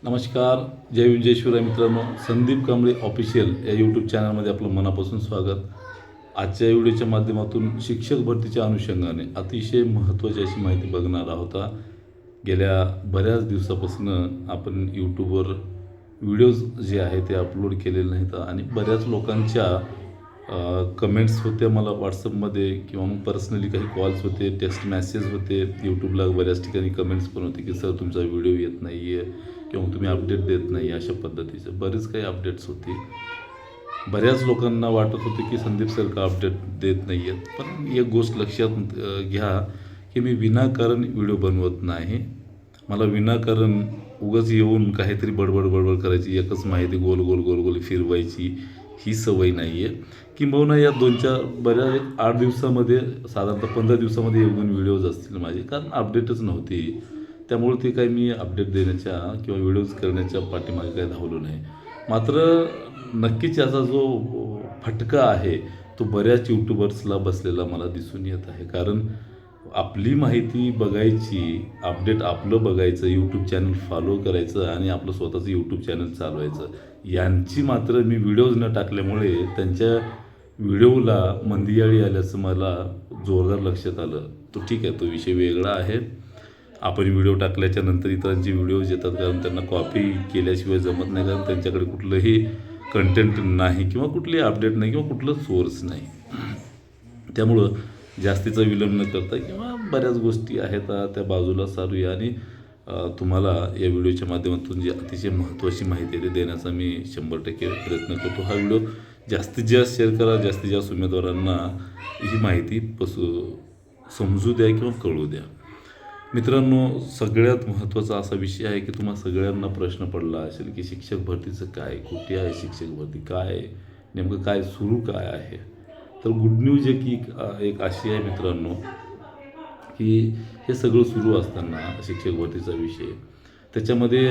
नमस्कार. जय विंजेश्वर मित्रांनो, संदीप कांबळे ऑफिशियल या यूट्यूब चॅनलमध्ये आपलं मनापासून स्वागत. आजच्या व्हिडिओच्या माध्यमातून शिक्षक भरतीच्या अनुषंगाने अतिशय महत्त्वाची अशी माहिती बघणार आहोत. गेल्या बऱ्याच दिवसापासून आपण यूट्यूबवर व्हिडिओज जे आहे ते अपलोड केलेले नाहीत आणि बऱ्याच लोकांच्या कमेंट्स होत्या मला व्हॉट्सअपमध्ये किंवा मग पर्सनली काही कॉल्स होते, टेक्स्ट मेसेज होते. यूट्यूबला बऱ्याच ठिकाणी कमेंट्स पण होते की सर तुमचा व्हिडिओ येत नाही आहे किंवा तुम्ही अपडेट देत नाही, अशा पद्धतीचे बरेच काही अपडेट्स होते. बऱ्याच लोकांना वाटत होते की संदीप सर का अपडेट देत नाही आहेत. पण एक गोष्ट लक्षात घ्या की मी विनाकारण व्हिडिओ बनवत नाही. मला विनाकारण उगाच येऊन काहीतरी बडबड करायची, एकच माहिती गोल गोल गोल गोल फिरवायची ही सवय नाही आहे. किंबहुना या 2-4 बऱ्याच 8 दिवसामध्ये साधारणतः 15 दिवसामध्ये 1-2 व्हिडिओज असतील माझे, कारण अपडेटच नव्हती. त्यामुळे ते काही मी अपडेट देण्याच्या किंवा व्हिडिओज करण्याच्या पाठीमागे काही धावलो नाही. मात्र नक्कीच याचा जो फटका आहे तो बऱ्याच यूट्यूबर्सला बसलेला मला दिसून येत आहे. कारण आपली माहिती बघायची, अपडेट आपलं बघायचं, यूट्यूब चॅनल फॉलो करायचं आणि आपलं स्वतःचं यूट्यूब चॅनल चालवायचं, यांची मात्र मी व्हिडिओज न टाकल्यामुळे त्यांच्या व्हिडिओला मंदियाळी आल्याचं मला जोरदार लक्षात आलं. तो ठीक आहे, तो विषय वेगळा आहे. आपण व्हिडिओ टाकल्याच्या नंतर इतरांचे व्हिडिओज येतात, कारण त्यांना कॉपी केल्याशिवाय जमत नाही, कारण त्यांच्याकडे कुठलंही कंटेंट नाही किंवा कुठली अपडेट नाही किंवा कुठलं सोर्स नाही. त्यामुळं जास्तीचा विलंब न करता किंवा बऱ्याच गोष्टी आहेत त्या बाजूला सारूया आणि तुम्हाला या व्हिडिओच्या माध्यमातून जी अतिशय महत्त्वाची माहिती आहे ते देण्याचा मी 100% प्रयत्न करतो. हा व्हिडिओ जास्तीत जास्त शेअर करा, जास्तीत जास्त उमेदवारांना ही माहिती समजू द्या किंवा कळू द्या. मित्रांनो, सगळ्यात महत्त्वाचा असा विषय आहे की तुम्हा सगळ्यांना प्रश्न पडला असेल की शिक्षक भरतीचं काय, कुठे आहे शिक्षक भरती, काय नेमकं काय सुरू काय आहे. तर गुड न्यूज एक अशी आहे मित्रांनो की हे सगळं सुरू असताना शिक्षक भरतीचा विषय, त्याच्यामध्ये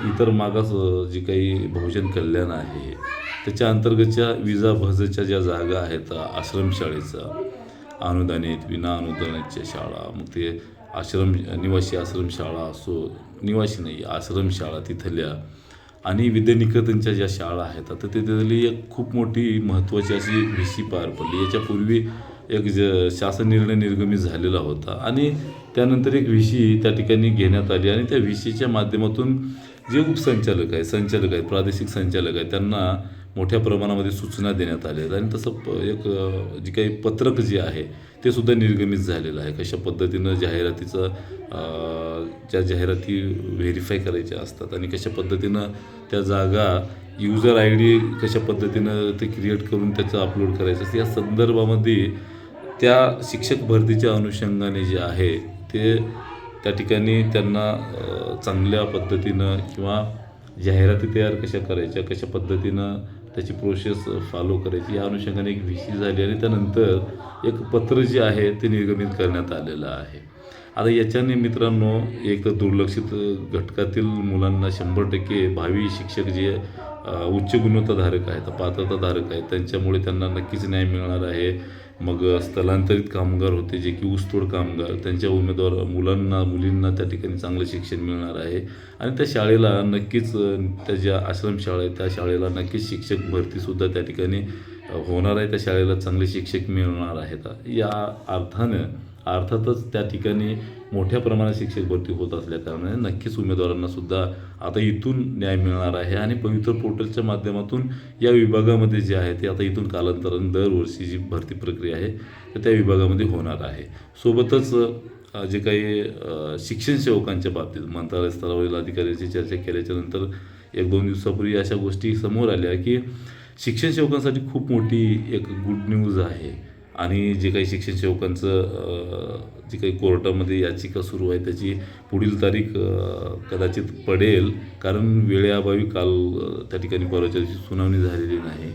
इतर मागास जी काही बहुजन कल्याण आहे त्याच्या अंतर्गतच्या विजा भजच्या ज्या जागा आहेत, आश्रमशाळेचा अनुदानित विना अनुदानितच्या शाळा, मग ते निवासी आश्रमशाळा असो, निवासी नाही आश्रमशाळा तिथल्या, आणि विद्यानिकेतनच्या ज्या शाळा आहेत, आता तिथली एक खूप मोठी महत्त्वाची अशी VC पार पडली. याच्यापूर्वी एक शासन निर्णय निर्गमित झालेला होता आणि त्यानंतर एक VC त्या ठिकाणी घेण्यात आली आणि त्या VCच्या माध्यमातून जे उपसंचालक आहेत, संचालक आहेत, प्रादेशिक संचालक आहेत, त्यांना मोठ्या प्रमाणामध्ये सूचना देण्यात आल्या आहेत आणि तसं एक जे काही पत्रक जे आहे ते सुद्धा निर्गमित झालेलं आहे. कशा पद्धतीनं ज्या जाहिराती व्हेरीफाय करायच्या असतात आणि कशा पद्धतीनं त्या जागा युजर ID कशा पद्धतीनं ते क्रिएट करून त्याचं अपलोड करायचं असतं, या संदर्भामध्ये त्या शिक्षक भरतीच्या अनुषंगाने जे आहे ते त्या ठिकाणी त्यांना चांगल्या पद्धतीनं किंवा जाहिराती तयार कशा करायच्या, कशा पद्धतीनं त्याची प्रोसेस फॉलो करायची, या अनुषंगाने एक VC झाली आणि त्यानंतर एक पत्र जे आहे ते निर्गमित करण्यात आलेलं आहे. आता याच्याने मित्रांनो, एक तर दुर्लक्षित घटकातील मुलांना 100% भावी शिक्षक जे उच्च गुणवत्ताधारक आहेत, पात्रताधारक आहेत, त्यांच्यामुळे त्यांना नक्कीच न्याय मिळणार आहे. मग स्थलांतरित कामगार होते जे की ऊसतोड कामगार, त्यांच्या मुलींना त्या ठिकाणी चांगलं शिक्षण मिळणार आहे आणि त्या शाळेला नक्कीच, त्या ज्या आश्रमशाळा आहेत त्या शाळेला नक्कीच शिक्षक भरतीसुद्धा त्या ठिकाणी होणार आहे. त्या शाळेला चांगले शिक्षक मिळणार आहेत. या अर्थातच त्या ठिकाणी मोठ्या प्रमाणात शिक्षक भरती होत असल्याकारणाने नक्कीच उमेदवारांनासुद्धा आता इथून न्याय मिळणार आहे आणि पवित्र पोर्टलच्या माध्यमातून या विभागामध्ये जे आहे ते आता इथून कालांतराने दरवर्षी जी भरती प्रक्रिया आहे तर त्या विभागामध्ये होणार आहे. सोबतच जे काही शिक्षण सेवकांच्या बाबतीत मंत्रालय स्तरावरील अधिकाऱ्यांची चर्चा केल्याच्यानंतर 1-2 दिवसापूर्वी अशा गोष्टी समोर आल्या की शिक्षण सेवकांसाठी खूप मोठी एक गुड न्यूज आहे आणि जे काही शिक्षण सेवकांचं जी काही कोर्टामध्ये याचिका सुरू आहे त्याची पुढील तारीख कदाचित पडेल, कारण वेळेअभावी काल त्या ठिकाणी परवाच्या दिवशी सुनावणी झालेली नाही,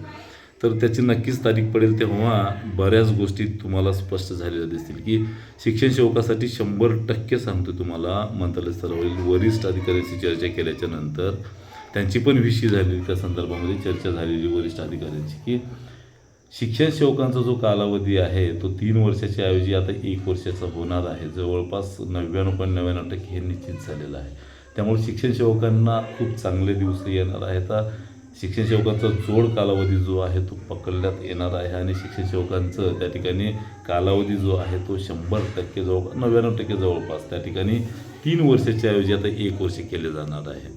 तर त्याची नक्कीच तारीख पडेल. तेव्हा बऱ्याच गोष्टी तुम्हाला स्पष्ट झालेल्या दिसतील की शिक्षण सेवकासाठी 100% सांगतो तुम्हाला, मंत्रालय स्तरावरील वरिष्ठ अधिकाऱ्यांची चर्चा केल्याच्या नंतर त्यांची पण VC झालेली, त्या संदर्भामध्ये चर्चा झालेली वरिष्ठ अधिकाऱ्यांची की शिक्षण सेवकांचा जो कालावधी आहे तो 3 वर्षाच्या ऐवजी आता 1 वर्षाचा होणार आहे. जवळपास 99.99% हे निश्चित झालेलं आहे. त्यामुळे शिक्षण सेवकांना खूप चांगले दिवस येणार आहेत. शिक्षण सेवकांचा जोड कालावधी जो आहे तो पकडण्यात येणार आहे आणि शिक्षण सेवकांचं त्या ठिकाणी कालावधी जो आहे तो 100% जवळ 99% जवळपास त्या ठिकाणी 3 वर्षाच्या ऐवजी आता 1 वर्ष केले जाणार आहे.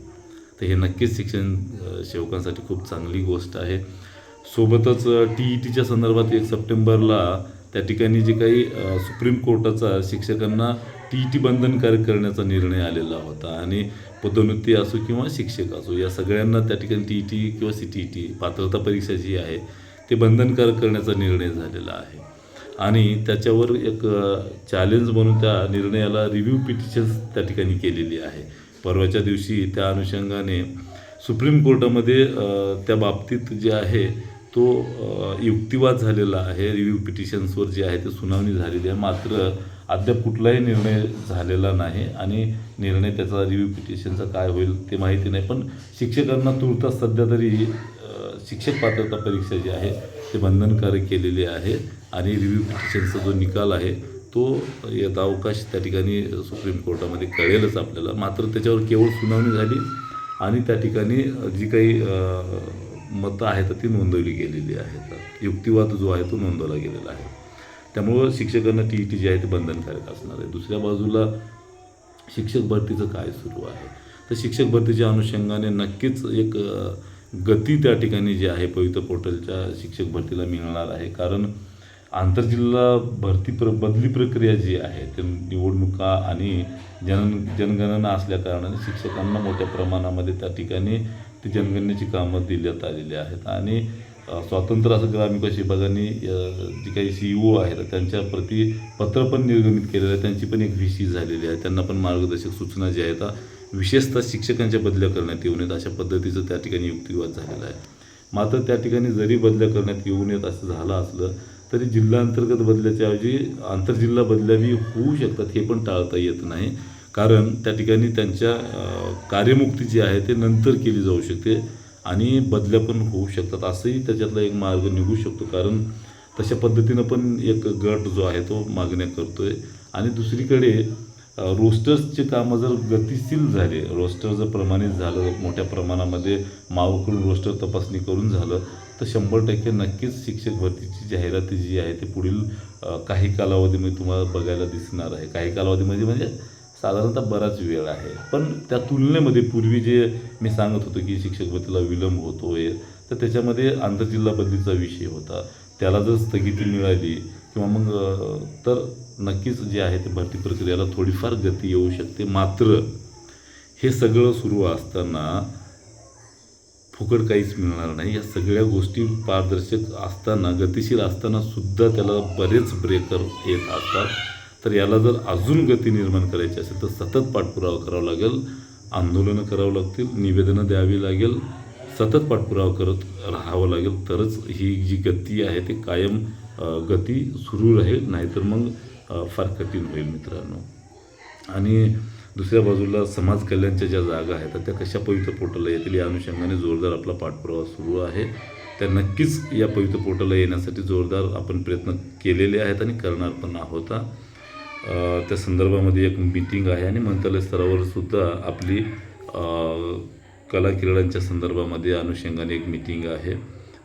तर हे नक्कीच शिक्षण सेवकांसाठी खूप चांगली गोष्ट आहे. सोबतच TETच्या संदर्भात 1 सप्टेंबरला त्या ठिकाणी जे काही सुप्रीम कोर्टाचा शिक्षकांना TET बंधनकारक करण्याचा निर्णय आलेला होता आणि पदोन्नती असो किंवा शिक्षक असो या सगळ्यांना त्या ठिकाणी TET किंवा CTET पात्रता परीक्षा जी आहे ते बंधनकारक करण्याचा निर्णय झालेला आहे आणि त्याच्यावर एक चॅलेंज म्हणून त्या निर्णयाला रिव्ह्यू पिटिशन्स त्या ठिकाणी केलेली आहे. परवाच्या दिवशी त्या अनुषंगाने सुप्रीम कोर्टामध्ये त्या बाबतीत जे आहे तो युक्तिवाद झालेला आहे. रिव्ह्यू पिटिशन्सवर जे आहे ते सुनावणी झालेली आहे, मात्र अद्याप कुठलाही निर्णय झालेला नाही आणि निर्णय त्याचा रिव्ह्यू पिटिशनचा काय होईल ते माहिती नाही. पण शिक्षकांना तुर्तास सध्या तरी शिक्षक पात्रता परीक्षा जी आहे ते बंधनकारक केलेली आहे आणि रिव्ह्यू पिटिशनचा जो निकाल आहे तो यथावकाश त्या ठिकाणी सुप्रीम कोर्टामध्ये कळेलच आपल्याला. मात्र त्याच्यावर केवळ सुनावणी झाली आणि त्या ठिकाणी जी काही मतं आहेत ती नोंदवली गेलेली आहेत. युक्तिवाद जो आहे तो नोंदवला गेलेला आहे. त्यामुळं शिक्षकांना TET जे आहे ते बंधनकारक असणार आहे. दुसऱ्या बाजूला शिक्षक भरतीचं काय सुरू आहे तर शिक्षक भरतीच्या अनुषंगाने नक्कीच एक गती त्या ठिकाणी जी आहे पवित्र पोर्टलच्या शिक्षक भरतीला मिळणार आहे. कारण आंतरजिल्हा भरती बदली प्रक्रिया जी आहे ते निवडणुका आणि जनगणना असल्या कारणाने शिक्षकांना मोठ्या प्रमाणामध्ये त्या ठिकाणी ती जनगणनेची कामं देण्यात आलेली आहेत आणि स्वातंत्र्य असं ग्रामविकास विभागाने जी काही CEO आहेत त्यांच्या प्रति पत्र पण निर्गमित केलेलं आहे. त्यांची पण एक VC झालेली आहे. त्यांना पण मार्गदर्शक सूचना ज्या आहेत विशेषतः शिक्षकांच्या बदल्या करण्यात येऊ नयेत अशा पद्धतीचं त्या ठिकाणी युक्तिवाद झालेला आहे. मात्र त्या ठिकाणी जरी बदल्या करण्यात येऊ नयेत असं झालं असलं तरी जिल्हाअंतर्गत बदल्याच्या ऐवजी आंतरजिल्हा बदल्याही होऊ शकतात, हे पण टाळता येत नाही. कारण त्या ठिकाणी त्यांच्या कार्यमुक्ती जी आहे ते नंतर केली जाऊ शकते आणि बदल्या पण होऊ शकतात असंही त्याच्यातला एक मार्ग निघू शकतो. कारण तशा पद्धतीनं पण एक गट जो आहे तो मागण्या करतो आहे. आणि दुसरीकडे रोस्टर्सचे कामं जर गतिशील झाले, रोस्टर जर प्रमाणित झालं, मोठ्या प्रमाणामध्ये मावकडून रोस्टर तपासणी करून झालं तर 100% नक्कीच शिक्षक भरतीची जाहिरात जी आहे ते पुढील काही कालावधीमध्ये तुम्हाला बघायला दिसणार आहे. काही कालावधीमध्ये म्हणजे साधारणतः बराच वेळ आहे. पण त्या तुलनेमध्ये पूर्वी जे मी सांगत होतो की शिक्षक भरतीला विलंब होतो आहे तर त्याच्यामध्ये आंतरजिल्हा बदलीचा विषय होता. त्याला जर स्थगिती मिळाली किंवा मग तर नक्कीच जे आहे ते भरती प्रक्रियेला थोडीफार गती येऊ शकते. मात्र हे सगळं सुरू असताना फुकट काहीच मिळणार नाही. या सगळ्या गोष्टी पारदर्शक असताना, गतिशील असताना सुद्धा त्याला बरेच ब्रेकर येत असतात. तर याला जर अजून गती निर्माण करायची असेल तर सतत पाठपुरावा करावा लागेल, आंदोलनं करावं लागतील, निवेदनं द्यावी लागेल, सतत पाठपुरावा करत राहावं लागेल. तरच ही जी गती आहे ती कायम गती सुरू राहील, नाहीतर मग फार कठीण होईल मित्रांनो. आणि दुसऱ्या बाजूला समाज कल्याणच्या ज्या जागा आहेत त्या कशा पवित्र पोर्टलला येतील या अनुषंगाने जोरदार आपला पाठपुरावा सुरू आहे. त्या नक्कीच या पवित्र पोर्टलला येण्यासाठी जोरदार आपण प्रयत्न केलेले आहेत आणि करणार पण आहोत. त्या संदर्भामध्ये एक मीटिंग आहे आणि मंत्रालय स्तरावर सुद्धा आपली कला क्रीडांच्या संदर्भामध्ये अनुषंगाने एक मीटिंग आहे.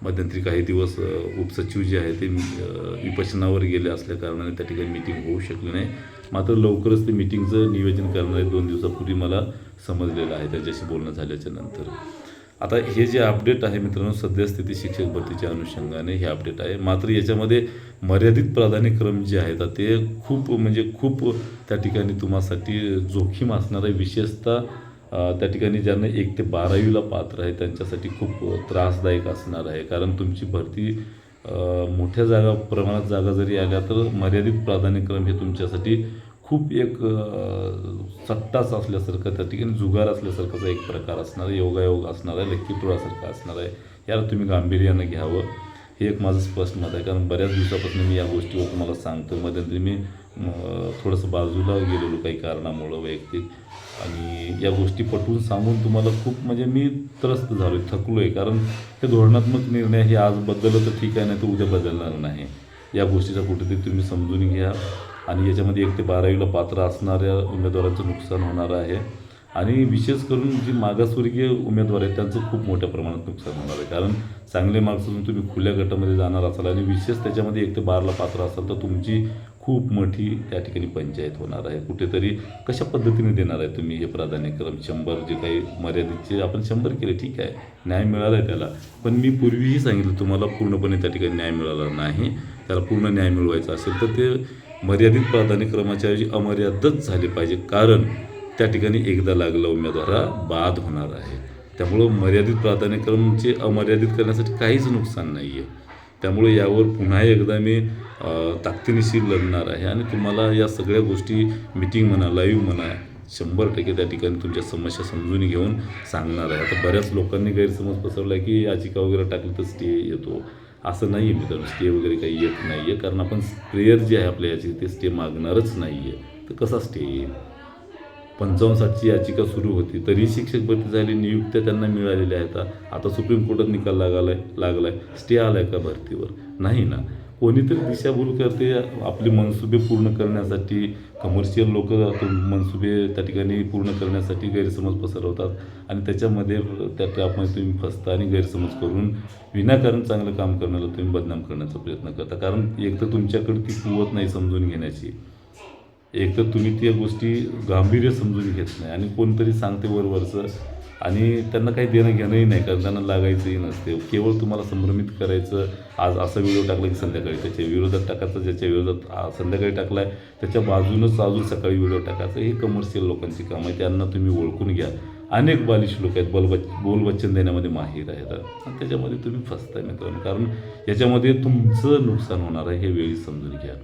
मध्यंतरी काही दिवस उपसचिव जे आहे ते विपश्यनावर गेले असल्या कारणाने त्या ठिकाणी मीटिंग होऊ शकली नाही. मात्र लवकरच ते मीटिंगचं नियोजन करणार आहे. 2 दिवसापूर्वी मला समजलेलं आहे त्याच्याशी बोलणं झाल्याच्या नंतर. आता हे जे अपडेट आहे मित्रांनो सद्यस्थिती शिक्षक भरतीच्या अनुषंगाने हे अपडेट आहे. मात्र याच्यामध्ये मर्यादित प्राधान्यक्रम जे आहेत ते खूप त्या ठिकाणी तुम्हासाठी जोखीम असणार आहे. विशेषतः त्या ठिकाणी ज्यांना 1 ते 12वीला पात्र आहे त्यांच्यासाठी खूप त्रासदायक असणार आहे. कारण तुमची भरती मोठ्या प्रमाणात जागा जरी आल्या तर मर्यादित प्राधान्यक्रम हे तुमच्यासाठी खूप एक सट्टाच असल्यासारखं, त्या ठिकाणी जुगार असल्यासारखाचा एक प्रकार असणार आहे, योगायोग असणार आहे, लक्की ड्रॉसारखं असणार आहे. याला तुम्ही गांभीर्यानं घ्यावं हे एक माझं स्पष्ट मत आहे. कारण बऱ्याच दिवसापासून मी या गोष्टीवर तुम्हाला सांगतो. मध्यंतरी मी थोडंसं बाजूला गेलेलो काही कारणामुळं वैयक्तिक, आणि या गोष्टी पटवून सांगून तुम्हाला खूप मी त्रस्त झालो आहे, थकलो आहे. कारण हे धोरणात्मक निर्णय हे आज बदललं तर ठीक आहे, नाही तर उद्या बदलणार नाही. या गोष्टीचा कुठेतरी तुम्ही समजून घ्या. आणि याच्यामध्ये 1 ते 12वीला पात्र असणाऱ्या उमेदवारांचं नुकसान होणार आहे आणि विशेष करून जी मागासवर्गीय उमेदवार आहेत त्यांचं खूप मोठ्या प्रमाणात नुकसान होणार आहे. कारण चांगले मार्क्स असून तुम्ही खुल्या गटामध्ये जाणार असाल आणि विशेष त्याच्यामध्ये 1 ते 12ला पात्र असाल तर तुमची खूप मोठी त्या ठिकाणी पंचायत होणार आहे. कुठेतरी कशा पद्धतीने देणार आहे तुम्ही हे प्राधान्यक्रम 100 जे काही मर्यादितचे आपण 100 केले, ठीक आहे, न्याय मिळाला आहे त्याला. पण मी पूर्वीही सांगितलं तुम्हाला पूर्णपणे त्या ठिकाणी न्याय मिळाला नाही. त्याला पूर्ण न्याय मिळवायचा असेल तर ते मर्यादित प्राधान्यक्रमाच्या ऐवजी अमर्यादच झाले पाहिजे. कारण त्या ठिकाणी एकदा लागला उमेदवार हा बाद होणार आहे. त्यामुळं मर्यादित प्राधान्यक्रमचे अमर्यादित करण्यासाठी काहीच नुकसान नाही आहे. त्यामुळे यावर पुन्हा एकदा मी ताकदीनिशी लढणार आहे आणि तुम्हाला या सगळ्या गोष्टी मीटिंग म्हणा, लाईव्ह म्हणा, 100% त्या ठिकाणी तुमच्या समस्या समजून घेऊन सांगणार आहे. आता बऱ्याच लोकांनी गैरसमज पसरला की याचिका वगैरे टाकली तर स्टे येतो. असं नाही आहे मित्रांनो, स्टे वगैरे काही येत नाही आहे. कारण आपण प्रेयर जे आहे आपल्या याची ते स्टे मागणारच नाही आहे. तर कसा स्टे येईल? 55-60ची याचिका सुरू होती तरी शिक्षक भरती झाली, नियुक्त्या त्यांना मिळालेल्या आहेत. आता सुप्रीम कोर्टात निकाल लागलाय, स्टे आलाय का भरतीवर? नाही ना. कोणीतरी दिशाभूल करते आपले मनसुबे पूर्ण करण्यासाठी. कमर्शियल लोक मनसुबे त्या ठिकाणी पूर्ण करण्यासाठी गैरसमज पसरवतात आणि त्याच्यामध्ये त्या ट्रॅपमध्ये तुम्ही फसता आणि गैरसमज करून विनाकारण चांगलं काम करण्याला तुम्ही बदनाम करण्याचा प्रयत्न करता. कारण एक तर तुमच्याकडे ती कुवत नाही समजून घेण्याची, एक तर तुम्ही त्या गोष्टी गांभीर्य समजून घेत नाही आणि कोणतरी सांगते वरवरचं आणि त्यांना काही देणं घेणंही नाही, कारण त्यांना लागायचंही नसते. केवळ तुम्हाला संभ्रमित करायचं. आज असा व्हिडिओ टाकला की संध्याकाळी त्याच्या विरोधात टाकायचं, ज्याच्या विरोधात संध्याकाळी टाकला आहे त्याच्या बाजूनच अजून सकाळी व्हिडिओ टाकायचं. ही कमर्शियल लोकांची काम आहे. त्यांना तुम्ही ओळखून घ्या. अनेक बालिश लोक आहेत, बोलवचन देण्यामध्ये माहीर आहेत आणि त्याच्यामध्ये तुम्ही फसताय मित्रांनो. कारण याच्यामध्ये तुमचं नुकसान होणार आहे हे वेळी समजून घ्या.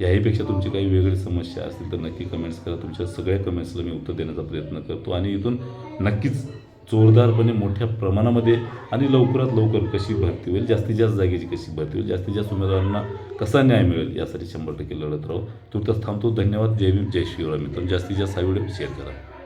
याहीपेक्षा तुमची काही वेगळी समस्या असतील तर नक्की कमेंट्स करा. तुमच्या सगळ्या कमेंट्सला मी उत्तर देण्याचा प्रयत्न करतो आणि इथून नक्कीच जोरदारपणे मोठ्या प्रमाणामध्ये आणि लवकरात लवकर कशी भरती होईल, जास्तीत जास्त जागेची कशी भरती होईल, जास्तीत जास्त उमेदवारांना कसा न्याय मिळेल यासाठी 100% लढत राहू. तुर्तास थांबतो. धन्यवाद. जय भीम, जय शिवराय मित्रांनो. जास्तीत जास्त हा व्हिडिओ शेअर करा.